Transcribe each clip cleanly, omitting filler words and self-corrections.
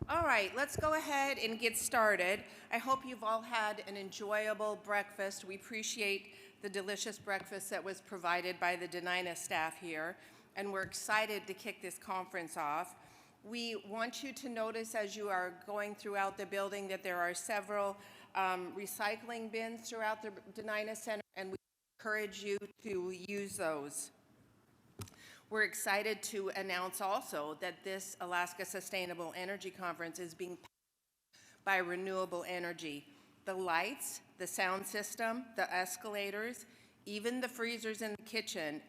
All right, let's go ahead and get started. I hope you've all had an enjoyable breakfast. We appreciate the delicious breakfast that was provided by the Denina staff here, and we're excited to kick this conference off. We want you to notice as you are going throughout the building that there are several recycling bins throughout the Denina Center, and we encourage you to use those. We're excited to announce also that this Alaska Sustainable Energy Conference is being powered by renewable energy. The lights, the sound system, the escalators, even the freezers in the kitchen,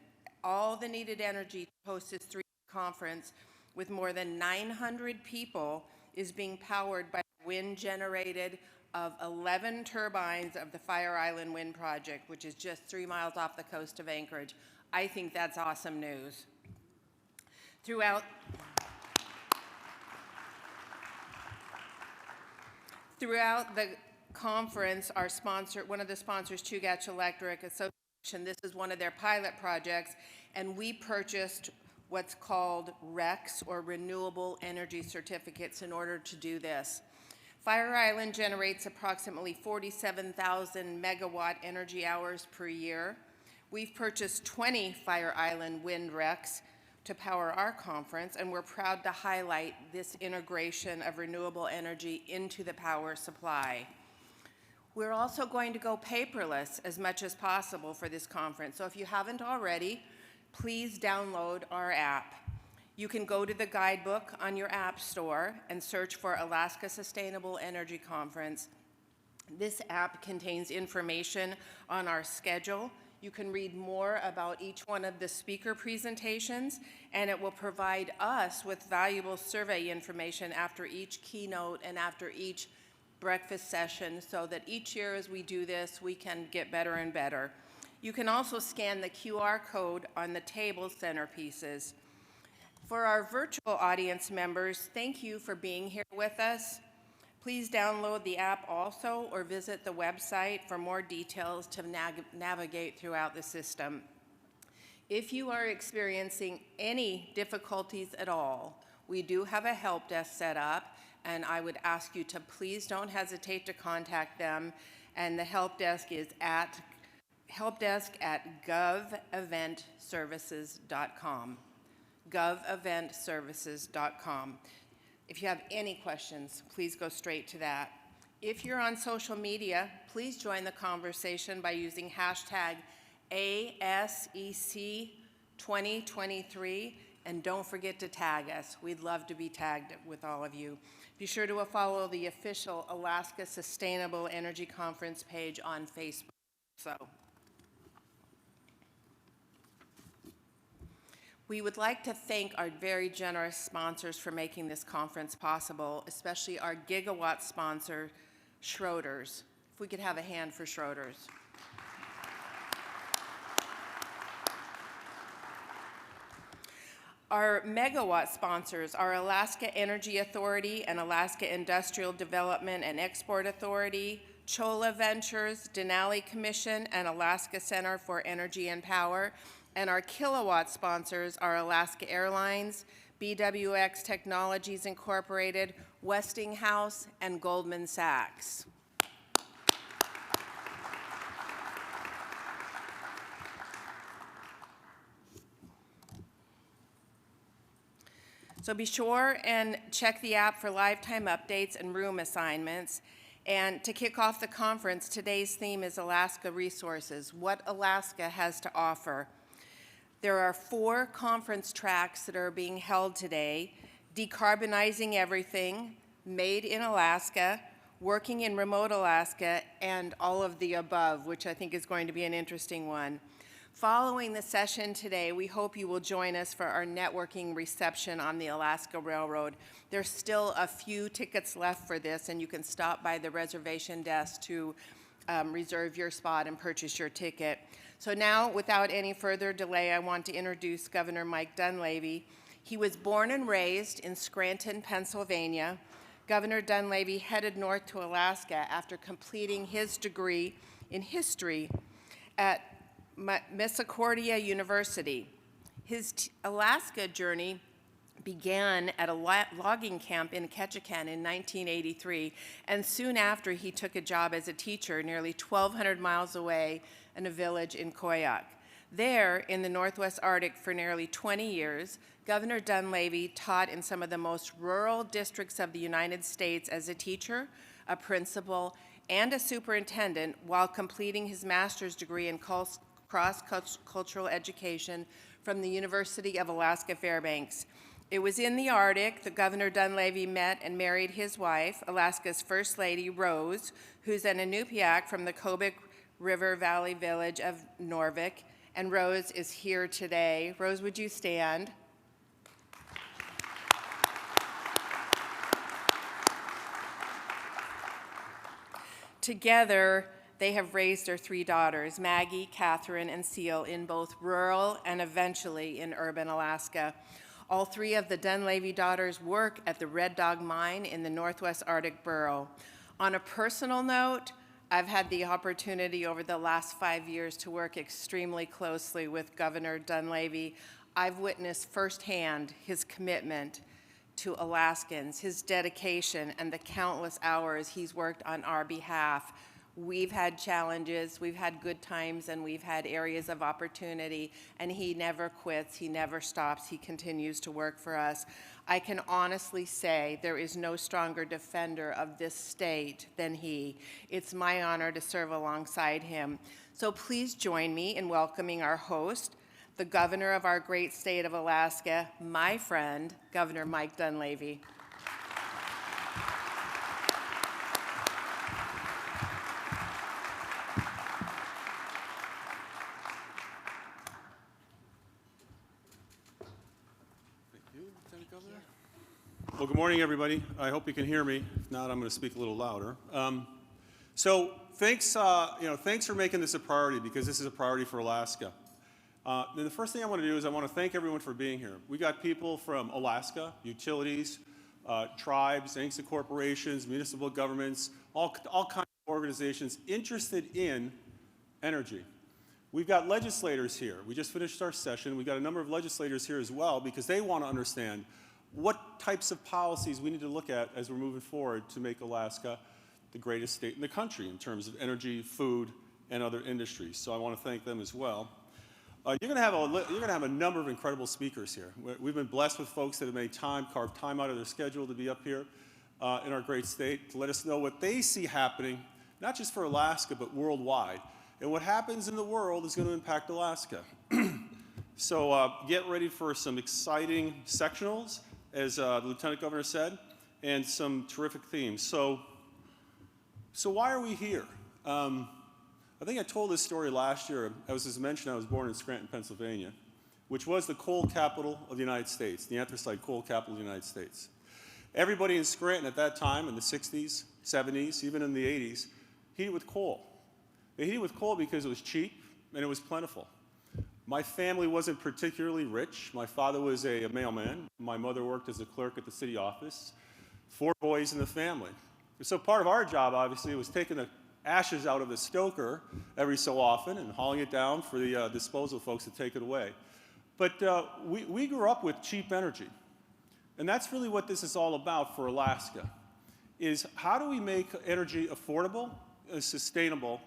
all the needed energy to host this three-day conference with more than 900 people is being powered by wind generated of 11 turbines of the Fire Island Wind Project, which is just 3 miles off the coast of Anchorage. I think that's awesome news. Throughout the conference, our sponsor, one of the sponsors, Chugach Electric Association, this is one of their pilot projects, and we purchased what's called RECs, or Renewable Energy Certificates, in order to do this. Fire Island generates approximately 47,000 megawatt energy hours per year. We've purchased 20 Fire Island wind RECs to power our conference, and we're proud to highlight this integration of renewable energy into the power supply. We're also going to go paperless as much as possible for this conference, so if you haven't already, please download our app. You can go to the guidebook on your app store and search for Alaska Sustainable Energy Conference. This app contains information on our schedule. You can read more about each one of the speaker presentations, and it will provide us with valuable survey information after each keynote and after each breakfast session, so that each year as we do this, we can get better and better. You can also scan the QR code on the table centerpieces. For our virtual audience members, thank you for being here with us. Please download the app also, or visit the website for more details to navigate throughout the system. If you are experiencing any difficulties at all, we do have a help desk set up, and I would ask you to please don't hesitate to contact them. And the help desk is at goveventservices.com. goveventservices.com. If you have any questions, please go straight to that. If you're on social media, please join the conversation by using hashtag ASEC2023, and don't forget to tag us. We'd love to be tagged with all of you. Be sure to follow the official Alaska Sustainable Energy Conference page on Facebook. We would like to thank our very generous sponsors for making this conference possible, especially our gigawatt sponsor, Schroeder's. If we could have a hand for Schroeder's. Our megawatt sponsors are Alaska Energy Authority and Alaska Industrial Development and Export Authority, Cholla Ventures, Denali Commission, and Alaska Center for Energy and Power. And our kilowatt sponsors are Alaska Airlines, BWX Technologies Incorporated, Westinghouse, and Goldman Sachs. So be sure and check the app for lifetime updates and room assignments. And to kick off the conference, today's theme is Alaska Resources, what Alaska has to offer. There are 4 conference tracks that are being held today: Decarbonizing Everything, Made in Alaska, Working in Remote Alaska, and all of the above, which I think is going to be an interesting one. Following the session today, we hope you will join us for our networking reception on the Alaska Railroad. There's still a few tickets left for this, and you can stop by the reservation desk to reserve your spot and purchase your ticket. So now, without any further delay, I want to introduce Governor Mike Dunleavy. He was born and raised in Scranton, Pennsylvania. Governor Dunleavy headed north to Alaska after completing his degree in history at Misericordia University. His Alaska journey began at a logging camp in Ketchikan in 1983, and soon after he took a job as a teacher nearly 1,200 miles away in a village in Koyak. There, in the Northwest Arctic for nearly 20 years, Governor Dunleavy taught in some of the most rural districts of the United States as a teacher, a principal, and a superintendent while completing his master's degree in cross-cultural education from the University of Alaska Fairbanks. It was in the Arctic that Governor Dunleavy met and married his wife, Alaska's First Lady, Rose, who's an Inupiaq from the Kobuk River Valley village of Norvik, and Rose is here today. Rose, would you stand? Together, they have raised their 3 daughters, Maggie, Catherine, and Seal, in both rural and eventually in urban Alaska. All 3 of the Dunleavy daughters work at the Red Dog Mine in the Northwest Arctic Borough. On a personal note, I've had the opportunity over the last 5 years to work extremely closely with Governor Dunleavy. I've witnessed firsthand his commitment to Alaskans, his dedication, and the countless hours he's worked on our behalf. We've had challenges, we've had good times, and we've had areas of opportunity, and he never quits, he never stops, he continues to work for us. I can honestly say there is no stronger defender of this state than he. It's my honor to serve alongside him. So please join me in welcoming our host, the governor of our great state of Alaska, my friend, Governor Mike Dunleavy. Well, good morning, everybody. I hope you can hear me. If not, I'm going to speak a little louder. So thanks for making this a priority, because this is a priority for Alaska. And the first thing I want to do is I want to thank everyone for being here. We got people from Alaska, utilities, tribes, ANCSA corporations, municipal governments, all kinds of organizations interested in energy. We've got legislators here. We just finished our session. We've got a number of legislators here as well, because they want to understand what types of policies we need to look at as we're moving forward to make Alaska the greatest state in the country in terms of energy, food, and other industries. So I want to thank them as well. You're going to have a number of incredible speakers here. We've been blessed with folks that have made time, carved time out of their schedule to be up here in our great state to let us know what they see happening, not just for Alaska, but worldwide. And what happens in the world is going to impact Alaska. So get ready for some exciting sectionals, as the Lieutenant Governor said, and some terrific themes. So why are we here? I think I told this story last year. As mentioned, I was born in Scranton, Pennsylvania, which was the coal capital of the United States, the anthracite coal capital of the United States. Everybody in Scranton at that time, in the 60s, 70s, even in the 80s, heated with coal. They heated with coal because it was cheap and it was plentiful. My family wasn't particularly rich. My father was a mailman. My mother worked as a clerk at the city office. 4 boys in the family. So part of our job, obviously, was taking the ashes out of the stoker every so often and hauling it down for the disposal folks to take it away. But we grew up with cheap energy. And that's really what this is all about for Alaska, is how do we make energy affordable and sustainable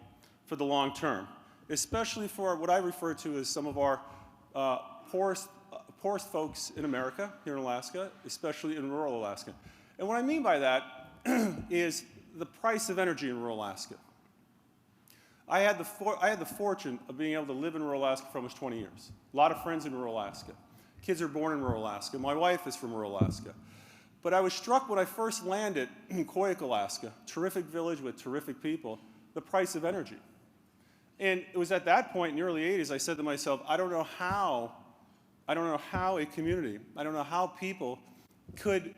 for the long term, especially for what I refer to as some of our poorest folks in America, here in Alaska, especially in rural Alaska. And what I mean by that is the price of energy in rural Alaska. I had the fortune of being able to live in rural Alaska for almost 20 years. A lot of friends in rural Alaska. Kids are born in rural Alaska. My wife is from rural Alaska. But I was struck when I first landed in Koyak, Alaska, terrific village with terrific people, the price of energy. And it was at that point in the early 80s I said to myself, I don't know how a community, I don't know how people could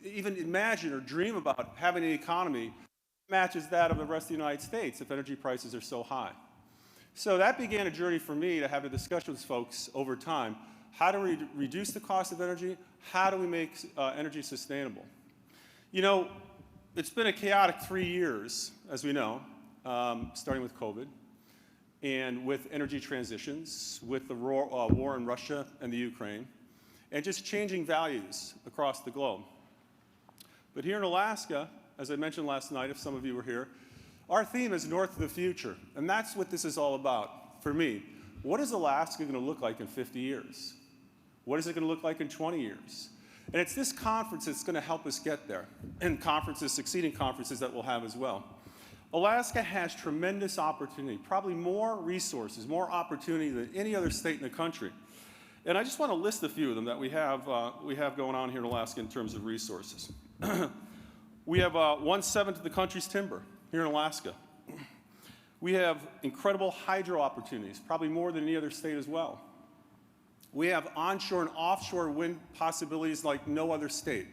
even imagine or dream about having an economy that matches that of the rest of the United States if energy prices are so high. So that began a journey for me to have a discussion with folks over time. How do we reduce the cost of energy? How do we make energy sustainable? You know, it's been a chaotic 3 years, as we know, starting with COVID, and with energy transitions, with the war in Russia and the Ukraine. and just changing values across the globe. But here in Alaska, as I mentioned last night, if some of you were here, our theme is North of the Future, and that's what this is all about for me. What is Alaska going to look like in 50 years? What is it going to look like in 20 years? And it's this conference that's going to help us get there, and conferences, succeeding conferences that we'll have as well. Alaska has tremendous opportunity, probably more resources, more opportunity than any other state in the country. And I just want to list a few of them that we have going on here in Alaska in terms of resources. We have 1/7 of the country's timber here in Alaska. We have incredible hydro opportunities, probably more than any other state as well. We have onshore and offshore wind possibilities like no other state.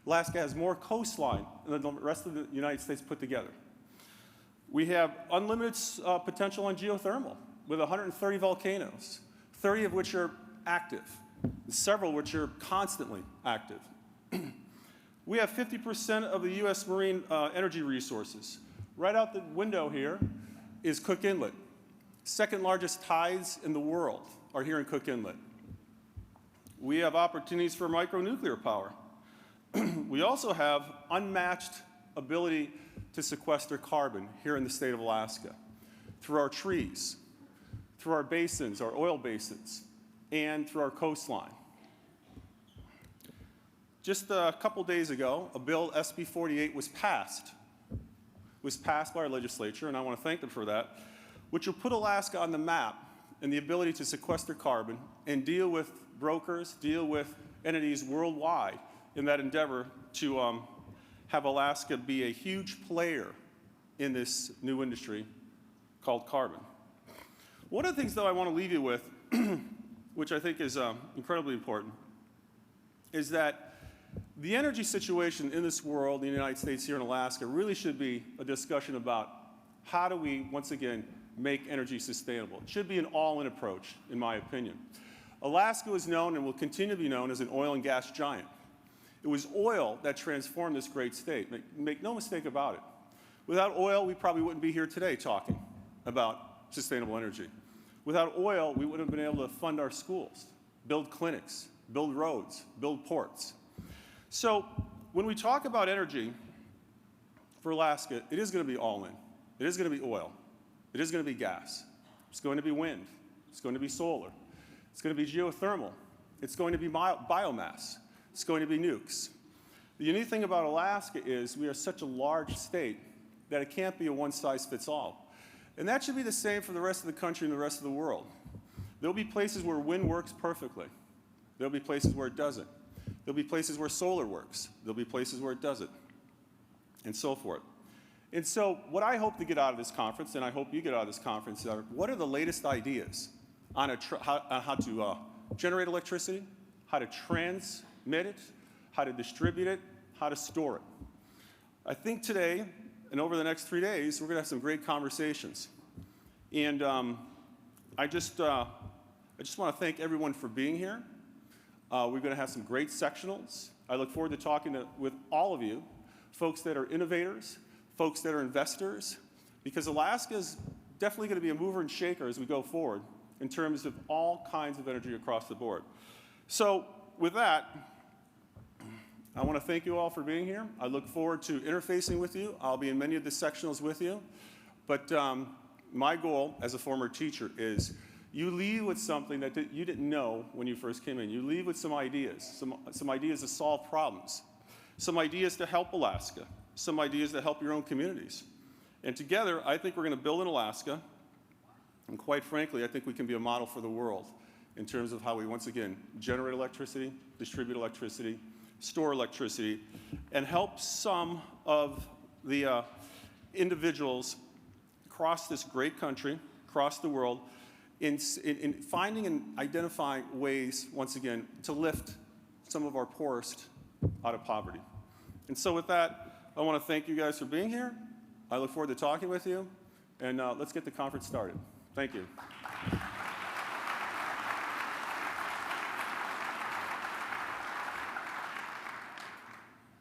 Alaska has more coastline than the rest of the United States put together. We have unlimited potential on geothermal with 130 volcanoes, 30 of which are active, several which are constantly active. We have 50% of the U.S. marine energy resources. Right out the window here is Cook Inlet. Second largest tides in the world are here in Cook Inlet. We have opportunities for micronuclear power. We also have unmatched ability to sequester carbon here in the state of Alaska through our trees, through our basins, our oil basins, and through our coastline. Just a couple days ago, a bill, SB 48, was passed by our legislature, and I want to thank them for that, which will put Alaska on the map and the ability to sequester carbon and deal with brokers, deal with entities worldwide in that endeavor to have Alaska be a huge player in this new industry called carbon. One of the things, though, I want to leave you with, which I think is incredibly important, is that the energy situation in this world, in the United States, here in Alaska, really should be a discussion about how do we, once again, make energy sustainable. It should be an all-in approach, in my opinion. Alaska was known and will continue to be known as an oil and gas giant. It was oil that transformed this great state. Make no mistake about it. Without oil, we probably wouldn't be here today talking about sustainable energy. Without oil, we wouldn't have been able to fund our schools, build clinics, build roads, build ports. So when we talk about energy for Alaska, it is going to be all in. It is going to be oil. It is going to be gas. It's going to be wind. It's going to be solar. It's going to be geothermal. It's going to be biomass. It's going to be nukes. The unique thing about Alaska is we are such a large state that it can't be a one-size-fits-all. And that should be the same for the rest of the country and the rest of the world. There'll be places where wind works perfectly. There'll be places where it doesn't. There'll be places where solar works. There'll be places where it doesn't, and so forth. And so what I hope to get out of this conference, and I hope you get out of this conference, are what are the latest ideas on how to generate electricity, how to transmit it, how to distribute it, how to store it. I think today, and over the next 3 days, we're going to have some great conversations. And I just want to thank everyone for being here. We're going to have some great sectionals. I look forward to talking with all of you, folks that are innovators, folks that are investors, because Alaska is definitely going to be a mover and shaker as we go forward in terms of all kinds of energy across the board. So with that, I want to thank you all for being here. I look forward to interfacing with you. I'll be in many of the sectionals with you. But my goal as a former teacher is you leave with something that you didn't know when you first came in. You leave with some ideas to solve problems, some ideas to help Alaska, some ideas to help your own communities. And together, I think we're going to build in Alaska. And quite frankly, I think we can be a model for the world in terms of how we, once again, generate electricity, distribute electricity, store electricity, and help some of the individuals across this great country, across the world, in finding and identifying ways, once again, to lift some of our poorest out of poverty. And so with that, I want to thank you guys for being here. I look forward to talking with you, and let's get the conference started. Thank you.